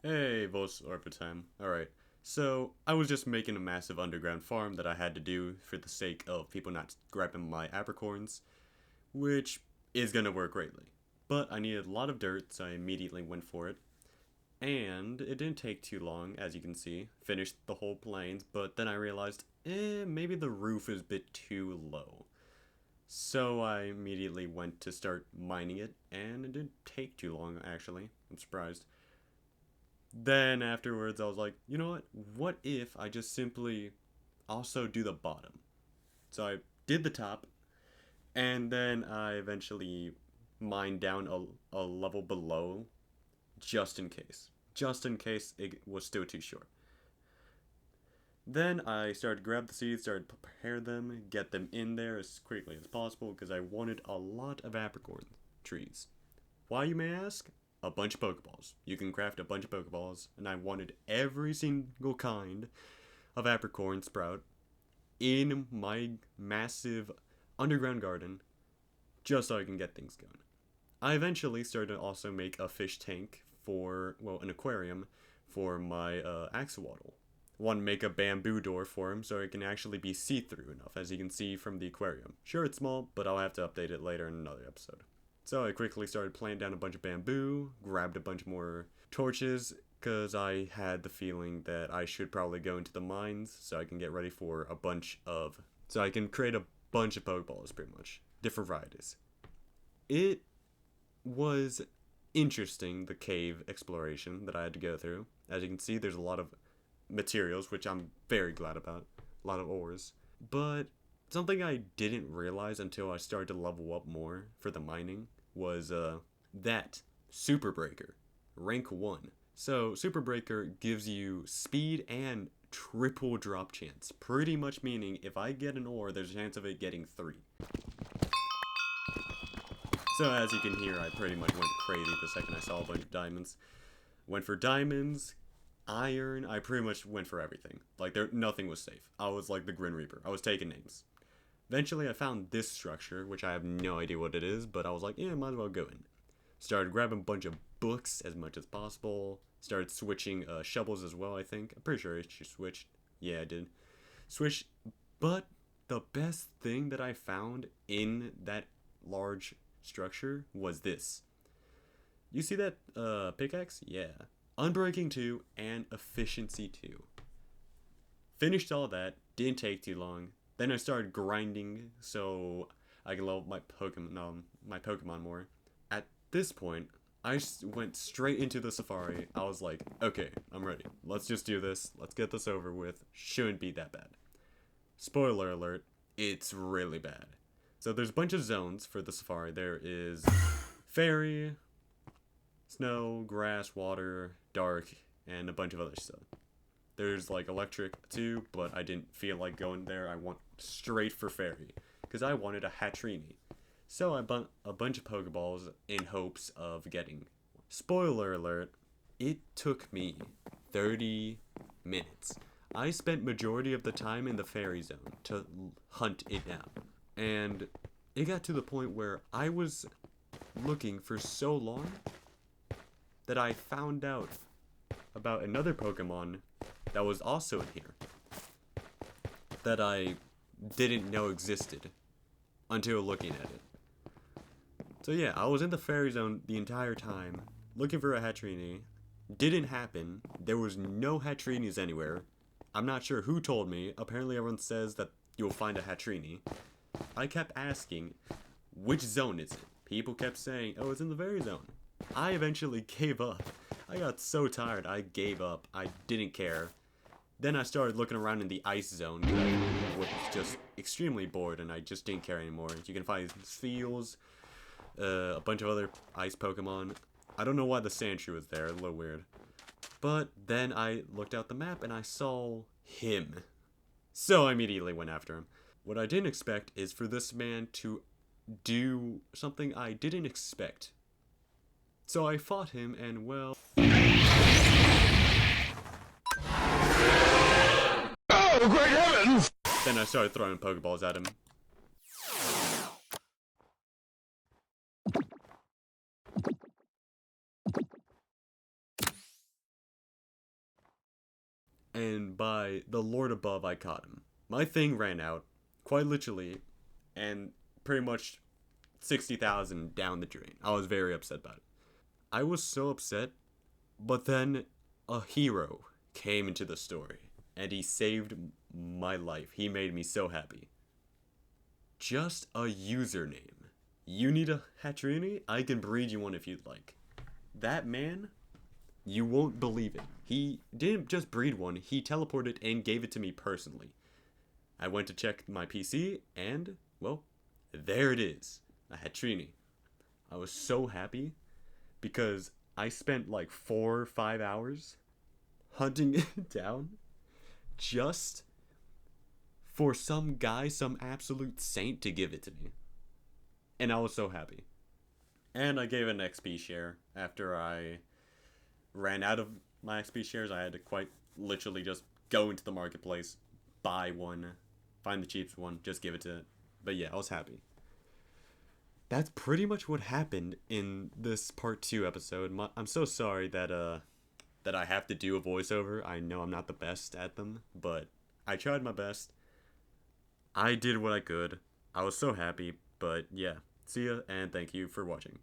Hey, VoiceOver time. Alright, so I was just making a massive underground farm that I had to do for the sake of people not grabbing my apricorns, which is gonna work greatly. But I needed a lot of dirt, so I immediately went for it. And it didn't take too long, as you can see. Finished the whole plains, but then I realized, maybe the roof is a bit too low. So I immediately went to start mining it, and it didn't take too long, actually. I'm surprised. Then afterwards, I was like, you know what? What if I just simply also do the bottom? So I did the top, and then I eventually mined down a level below just in case. Just in case it was still too short. Then I started to grab the seeds, started to prepare them, get them in there as quickly as possible because I wanted a lot of apricorn trees. Why, you may ask? A bunch of Pokeballs. You can craft a bunch of Pokeballs, and I wanted every single kind of apricorn sprout in my massive underground garden just so I can get things going. I eventually started to also make a fish tank for, well, an aquarium for my axolotl. Want to make a bamboo door for him so it can actually be see-through enough, as you can see from the aquarium. Sure, it's small, but I'll have to update it later in another episode. So I quickly started planting down a bunch of bamboo, grabbed a bunch more torches, because I had the feeling that I should probably go into the mines so I can get ready for a bunch of... So I can create a bunch of Pokeballs, pretty much. Different varieties. It was interesting, the cave exploration that I had to go through. As you can see, there's a lot of materials, which I'm very glad about. A lot of ores. But something I didn't realize until I started to level up more for the mining was that Super Breaker, rank 1. So Super Breaker gives you speed and triple drop chance, pretty much meaning if I get an ore, there's a chance of it getting 3. So as you can hear, I pretty much went crazy the second I saw a bunch of diamonds. Went for diamonds, iron, I pretty much went for everything. Like, nothing was safe. I was like the Grim Reaper. I was taking names. Eventually, I found this structure, which I have no idea what it is, but I was like, yeah, might as well go in. Started grabbing a bunch of books as much as possible. Started switching shovels as well, I think. I'm pretty sure I switched. Yeah, I did. Switch, but the best thing that I found in that large structure was this. You see that pickaxe? Yeah. Unbreaking 2 and Efficiency 2. Finished all that, didn't take too long. Then I started grinding so I can level my Pokemon more. At this point, I went straight into the safari. I was like, okay, I'm ready. Let's just do this. Let's get this over with. Shouldn't be that bad. Spoiler alert, it's really bad. So there's a bunch of zones for the safari. There is fairy, snow, grass, water, dark, and a bunch of other stuff. There's like electric too, but I didn't feel like going there. I went straight for fairy because I wanted a Hatrini. So I bought a bunch of Pokeballs in hopes of getting. Spoiler alert, it took me 30 minutes. I spent majority of the time in the fairy zone to hunt it down. And it got to the point where I was looking for so long that I found out about another Pokemon that was also in here that I didn't know existed until looking at it. So yeah, I was in the fairy zone the entire time, looking for a Hatrini. Didn't happen. There was no Hatrinis anywhere. I'm not sure who told me. Apparently everyone says that you'll find a Hatrini. I kept asking, which zone is it? People kept saying, oh, it's in the fairy zone. I eventually gave up. I got so tired, I gave up. I didn't care. Then I started looking around in the ice zone. I was just extremely bored and I just didn't care anymore. You can find Seals, a bunch of other ice Pokemon. I don't know why the Sandshrew was there, a little weird. But then I looked out the map and I saw him. So I immediately went after him. What I didn't expect is for this man to do something I didn't expect. So I fought him and, well... Oh, great heavens! Then I started throwing Pokeballs at him. and by the Lord above, I caught him. My thing ran out, quite literally, and pretty much 60,000 down the drain. I was very upset about it. I was so upset, but then a hero came into the story, and he saved my life. He made me so happy. Just a username. You need a Hatrini? I can breed you one if you'd like. That man, you won't believe it. He didn't just breed one, he teleported and gave it to me personally. I went to check my PC, and, well, there it is. A Hatrini. I was so happy because I spent like 4 or 5 hours hunting it down just for some guy, some absolute saint to give it to me. And I was so happy. And I gave an XP share after I ran out of my XP shares. I had to quite literally just go into the marketplace, buy one, find the cheapest one, just give it to it. But yeah, I was happy. That's pretty much what happened in this part 2 episode. I'm so sorry that I have to do a voiceover. I know I'm not the best at them, but I tried my best. I did what I could. I was so happy, but yeah. See ya, and thank you for watching.